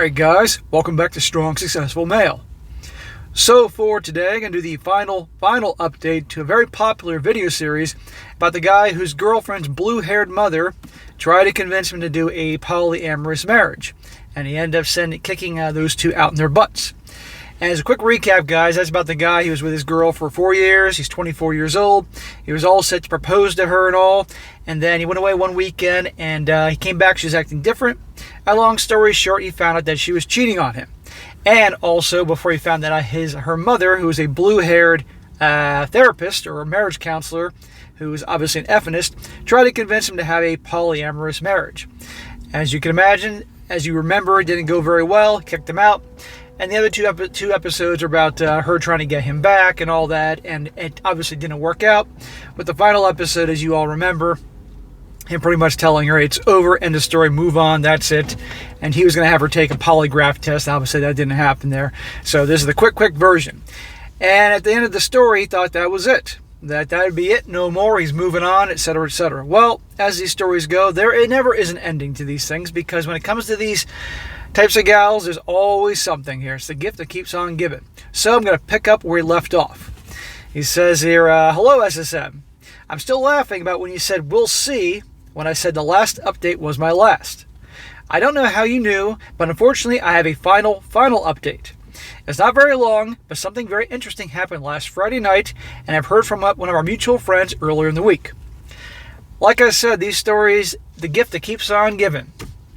Alright guys, welcome back to Strong Successful Male. So for today, I'm going to do the final update to a very popular video series about the guy whose girlfriend's blue-haired mother tried to convince him to do a polyamorous marriage. And he ended up kicking those two out in their butts. And as a quick recap, guys, that's about the guy who was with his girl for 4 years. He's 24 years old. He was all set to propose to her and all. And then he went away one weekend and he came back. She was acting different. A long story short, he found out that she was cheating on him. And also, before he found that out, her mother, who was a blue-haired therapist or a marriage counselor, who was obviously an Ethnist, tried to convince him to have a polyamorous marriage. As you can imagine, as you remember, it didn't go very well. He kicked him out. And the other two episodes are about her trying to get him back and all that, and it obviously didn't work out. But the final episode, as you all remember, him pretty much telling her it's over, end of story, move on, that's it. And he was going to have her take a polygraph test. Obviously, that didn't happen there. So this is the quick version. And at the end of the story, he thought that was it. That would be it, no more, he's moving on, etc., etc. Well, as these stories go, it never is an ending to these things, because when it comes to these types of gals, there's always something here. It's the gift that keeps on giving. So I'm going to pick up where he left off. He says here, hello SSM. I'm still laughing about when you said we'll see when I said the last update was my last. I don't know how you knew, but unfortunately I have a final update. It's not very long, but something very interesting happened last Friday night, and I've heard from one of our mutual friends earlier in the week. Like I said, these stories, the gift that keeps on giving.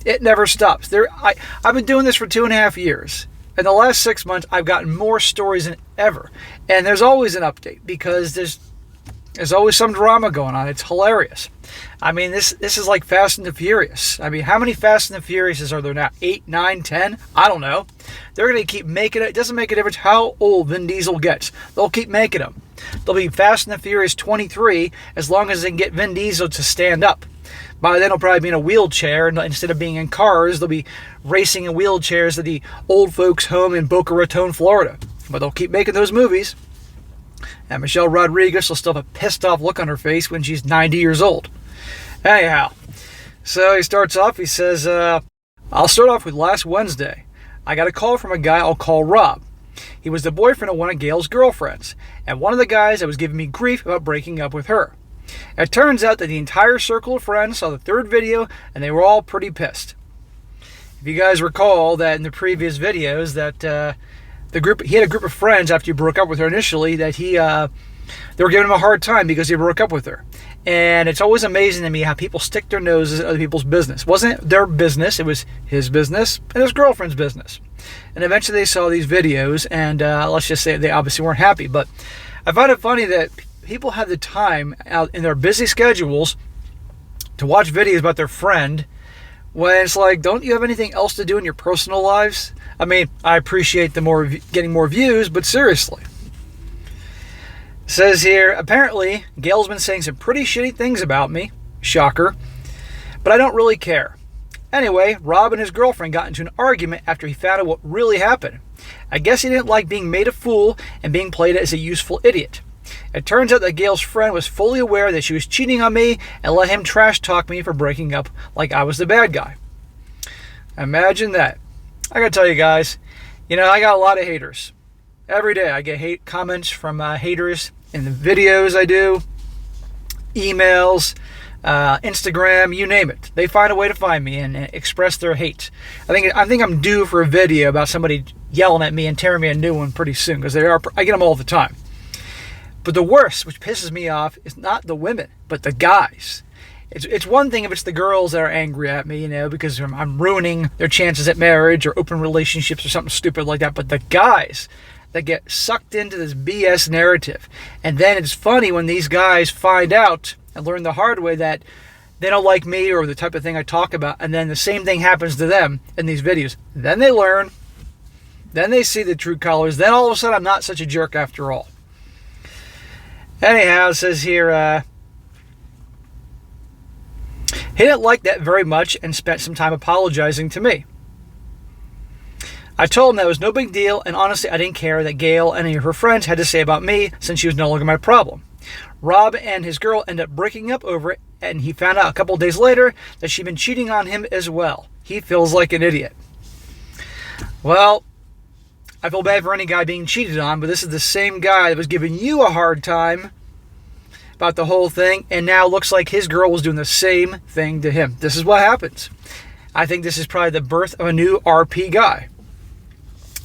It never stops. I've been doing this for 2.5 years. In the last 6 months, I've gotten more stories than ever. And there's always an update because there's always some drama going on. It's hilarious. I mean, this is like Fast and the Furious. I mean, how many Fast and the Furiouses are there now? 8, 9, 10? I don't know. They're going to keep making it. It doesn't make a difference how old Vin Diesel gets. They'll keep making them. They'll be Fast and the Furious 23 as long as they can get Vin Diesel to stand up. By then, he'll probably be in a wheelchair, and instead of being in cars, they'll be racing in wheelchairs at the old folks' home in Boca Raton, Florida. But they'll keep making those movies. And Michelle Rodriguez will still have a pissed-off look on her face when she's 90 years old. Anyhow, so he starts off, he says, I'll start off with last Wednesday. I got a call from a guy I'll call Rob. He was the boyfriend of one of Gail's girlfriends, and one of the guys that was giving me grief about breaking up with her. It turns out that the entire circle of friends saw the third video, and they were all pretty pissed. If you guys recall that in the previous videos that he had a group of friends after he broke up with her initially that they were giving him a hard time because he broke up with her. And it's always amazing to me how people stick their noses in other people's business. It wasn't their business, it was his business and his girlfriend's business. And eventually they saw these videos, and let's just say they obviously weren't happy. But I find it funny that people have the time out in their busy schedules to watch videos about their friend when it's like, don't you have anything else to do in your personal lives? I mean, I appreciate getting more views, but seriously. It says here, apparently, Gail's been saying some pretty shitty things about me. Shocker. But I don't really care. Anyway, Rob and his girlfriend got into an argument after he found out what really happened. I guess he didn't like being made a fool and being played as a useful idiot. It turns out that Gail's friend was fully aware that she was cheating on me and let him trash talk me for breaking up like I was the bad guy. Imagine that. I gotta tell you guys, I got a lot of haters. Every day I get hate comments from haters in the videos I do, emails, Instagram, you name it. They find a way to find me and express their hate. I think I'm due for a video about somebody yelling at me and tearing me a new one pretty soon, because I get them all the time. But the worst, which pisses me off, is not the women, but the guys. It's one thing if it's the girls that are angry at me, because I'm ruining their chances at marriage or open relationships or something stupid like that. But the guys that get sucked into this BS narrative. And then it's funny when these guys find out and learn the hard way that they don't like me or the type of thing I talk about. And then the same thing happens to them in these videos. Then they learn. Then they see the true colors. Then all of a sudden I'm not such a jerk after all. Anyhow, it says here, he didn't like that very much and spent some time apologizing to me. I told him that it was no big deal, and honestly, I didn't care that Gail and any of her friends had to say about me since she was no longer my problem. Rob and his girl ended up breaking up over it, and he found out a couple days later that she'd been cheating on him as well. He feels like an idiot. Well, I feel bad for any guy being cheated on, but this is the same guy that was giving you a hard time about the whole thing, and now looks like his girl was doing the same thing to him. This is what happens. I think this is probably the birth of a new RP guy.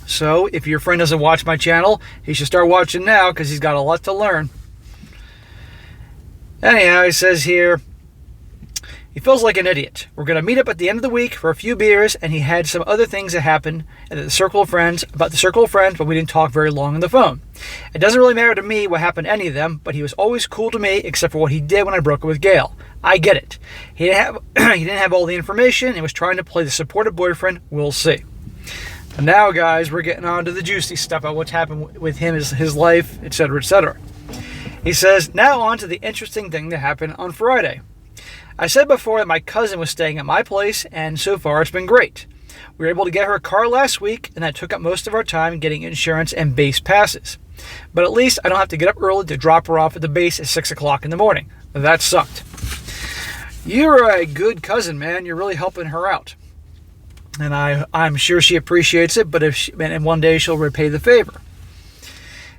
So if your friend doesn't watch my channel, he should start watching now because he's got a lot to learn. Anyhow, he says here, he feels like an idiot. We're going to meet up at the end of the week for a few beers, and he had some other things that happened at the circle of friends, but we didn't talk very long on the phone. It doesn't really matter to me what happened to any of them, but he was always cool to me except for what he did when I broke up with Gail. I get it. He didn't have all the information and was trying to play the supportive boyfriend. We'll see. And now, guys, we're getting on to the juicy stuff about what's happened with him, his life, etc., etc. He says, now on to the interesting thing that happened on Friday. I said before that my cousin was staying at my place, and so far it's been great. We were able to get her a car last week, and that took up most of our time getting insurance and base passes. But at least I don't have to get up early to drop her off at the base at 6 o'clock in the morning. That sucked. You're a good cousin, man. You're really helping her out. And I'm sure she appreciates it, but and one day she'll repay the favor.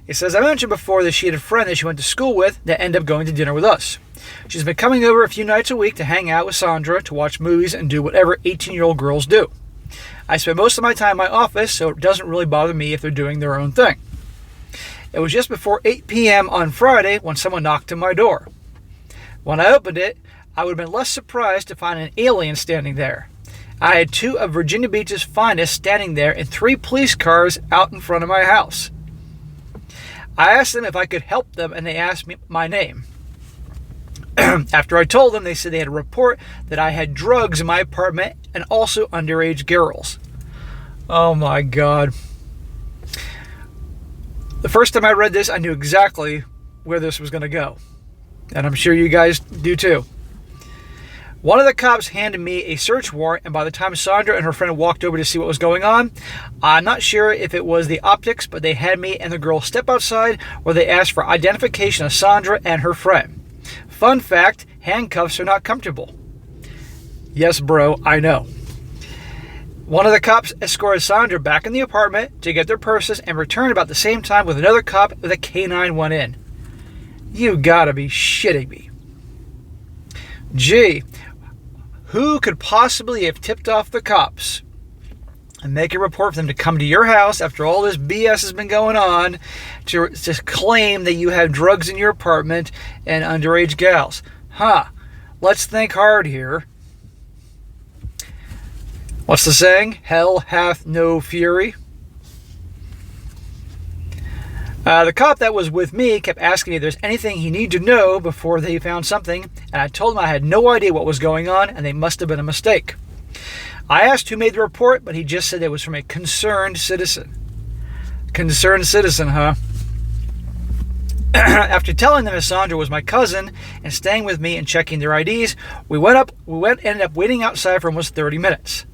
He says, I mentioned before that she had a friend that she went to school with that ended up going to dinner with us. She's been coming over a few nights a week to hang out with Sandra, to watch movies, and do whatever 18-year-old girls do. I spend most of my time in my office, so it doesn't really bother me if they're doing their own thing. It was just before 8 p.m. on Friday when someone knocked on my door. When I opened it, I would have been less surprised to find an alien standing there. I had 2 of Virginia Beach's finest standing there and 3 police cars out in front of my house. I asked them if I could help them, and they asked me my name. After I told them, they said they had a report that I had drugs in my apartment and also underage girls. Oh my God. The first time I read this, I knew exactly where this was going to go. And I'm sure you guys do too. One of the cops handed me a search warrant, and by the time Sandra and her friend walked over to see what was going on, I'm not sure if it was the optics, but they had me and the girl step outside where they asked for identification of Sandra and her friend. Fun fact, handcuffs are not comfortable. Yes, bro, I know. One of the cops escorted Sandra back in the apartment to get their purses and returned about the same time with another cop with a canine went in. You gotta be shitting me. Gee, who could possibly have tipped off the cops and make a report for them to come to your house after all this BS has been going on to claim that you have drugs in your apartment and underage gals? Let's think hard here. What's the saying? Hell hath no fury. The cop that was with me kept asking me if there's anything he needed to know before they found something, and I told him I had no idea what was going on, and they must have been a mistake. I asked who made the report, but he just said it was from a concerned citizen. Concerned citizen, huh? After telling them Sandra was my cousin and staying with me and checking their IDs, ended up waiting outside for almost 30 minutes.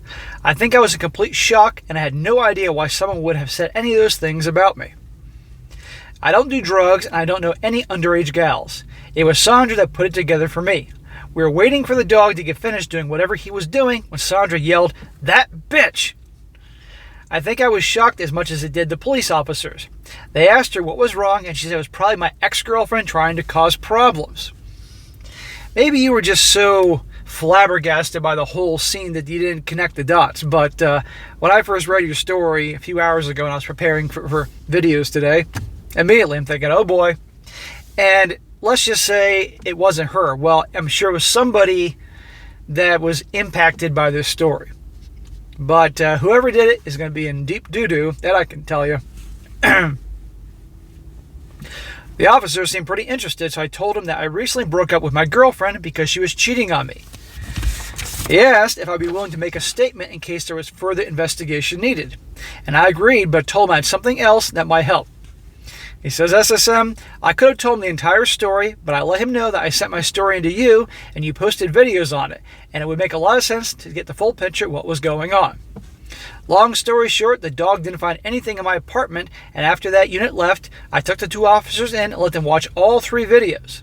I think I was in complete shock, and I had no idea why someone would have said any of those things about me. I don't do drugs, and I don't know any underage gals. It was Sandra that put it together for me. We were waiting for the dog to get finished doing whatever he was doing when Sandra yelled, "That bitch!" I think I was shocked as much as it did the police officers. They asked her what was wrong, and she said it was probably my ex-girlfriend trying to cause problems. Maybe you were just so flabbergasted by the whole scene that you didn't connect the dots. But when I first read your story a few hours ago and I was preparing for videos today, immediately I'm thinking, oh boy. And let's just say it wasn't her. Well, I'm sure it was somebody that was impacted by this story. But whoever did it is going to be in deep doo-doo, that I can tell you. The officer seemed pretty interested, so I told him that I recently broke up with my girlfriend because she was cheating on me. He asked if I'd be willing to make a statement in case there was further investigation needed. And I agreed, but told him I had something else that might help. He says, SSM, I could have told him the entire story, but I let him know that I sent my story into you and you posted videos on it, and it would make a lot of sense to get the full picture of what was going on. Long story short, the dog didn't find anything in my apartment, and after that unit left, I took the 2 officers in and let them watch all 3 videos.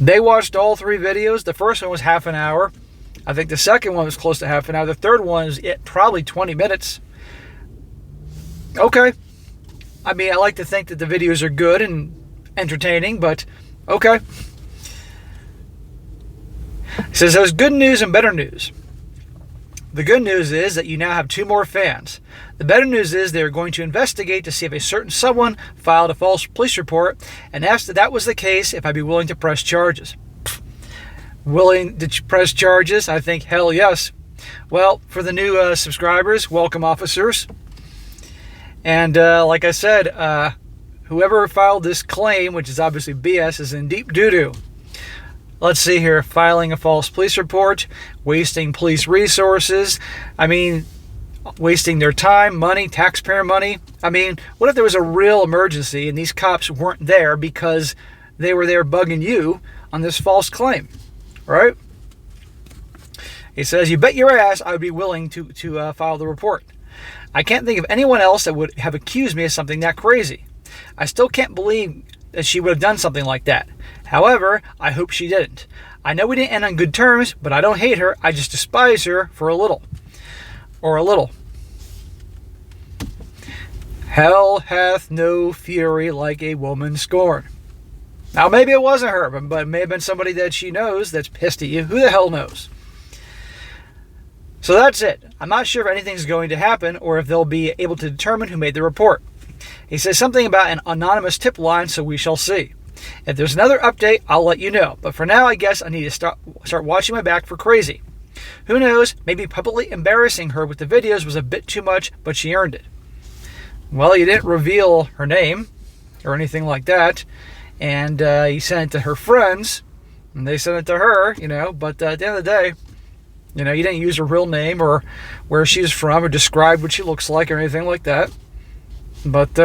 They watched all 3 videos. The first one was half an hour. I think the second one was close to half an hour. The third one is probably 20 minutes. Okay. I mean, I like to think that the videos are good and entertaining, but okay. It says there's good news and better news. The good news is that you now have 2 more fans. The better news is they're going to investigate to see if a certain someone filed a false police report and asked if that was the case, if I'd be willing to press charges. Willing to press charges? I think hell yes. Well, for the new subscribers, welcome officers. And like I said, whoever filed this claim, which is obviously BS, is in deep doo-doo. Let's see here. Filing a false police report, wasting police resources. I mean, wasting their time, money, taxpayer money. I mean, what if there was a real emergency and these cops weren't there because they were there bugging you on this false claim, right? He says, you bet your ass I would be willing to file the report. I can't think of anyone else that would have accused me of something that crazy. I still can't believe that she would have done something like that. However, I hope she didn't. I know we didn't end on good terms, but I don't hate her. I just despise her for a little. Or a little. Hell hath no fury like a woman scorned. Now, maybe it wasn't her, but it may have been somebody that she knows that's pissed at you. Who the hell knows? So that's it. I'm not sure if anything's going to happen or if they'll be able to determine who made the report. He says something about an anonymous tip line, so we shall see. If there's another update, I'll let you know. But for now, I guess I need to start watching my back for crazy. Who knows, maybe publicly embarrassing her with the videos was a bit too much, but she earned it. Well, you didn't reveal her name or anything like that. And you sent it to her friends, and they sent it to her, But at the end of the day, you didn't use her real name or where she's from or describe what she looks like or anything like that. But,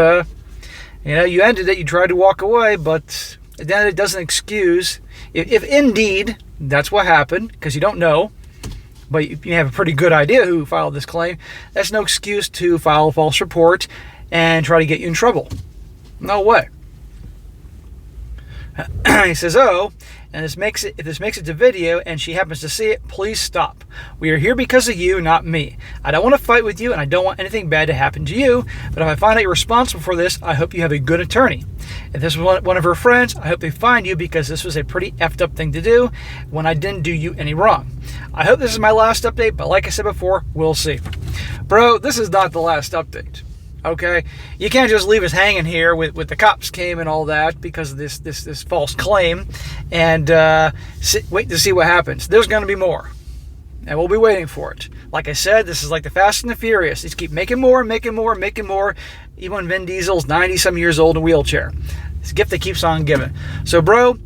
you ended it. You tried to walk away, but then it doesn't excuse. If indeed that's what happened, because you don't know, but you have a pretty good idea who filed this claim, that's no excuse to file a false report and try to get you in trouble. No way. He says, and if this makes it to video and she happens to see it, please stop. We are here because of you, not me. I don't want to fight with you and I don't want anything bad to happen to you, but if I find out you're responsible for this, I hope you have a good attorney. If this was one of her friends, I hope they find you because this was a pretty effed up thing to do when I didn't do you any wrong. I hope this is my last update, but like I said before, we'll see. Bro, this is not the last update. Okay, you can't just leave us hanging here with the cops came and all that because of this false claim, and wait to see what happens. There's going to be more, and we'll be waiting for it. Like I said, this is like the Fast and the Furious. These keep making more, even when Vin Diesel's 90-some years old in a wheelchair. It's a gift that keeps on giving. So, bro,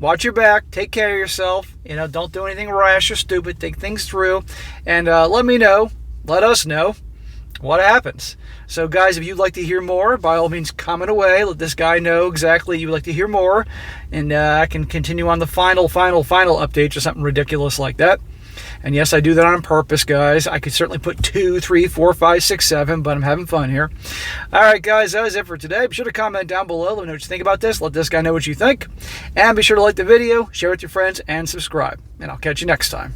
watch your back. Take care of yourself. Don't do anything rash or stupid. Think things through, and let us know what happens. So guys, if you'd like to hear more, by all means comment away. Let this guy know exactly you would like to hear more, and I can continue on the final updates or something ridiculous like that. And yes, I do that on purpose, guys. I could certainly put 2, 3, 4, 5, 6, 7, but I'm having fun here. Alright guys, that was it for today. Be sure to comment down below. Let me know what you think about this. Let this guy know what you think. And be sure to like the video, share it with your friends, and subscribe. And I'll catch you next time.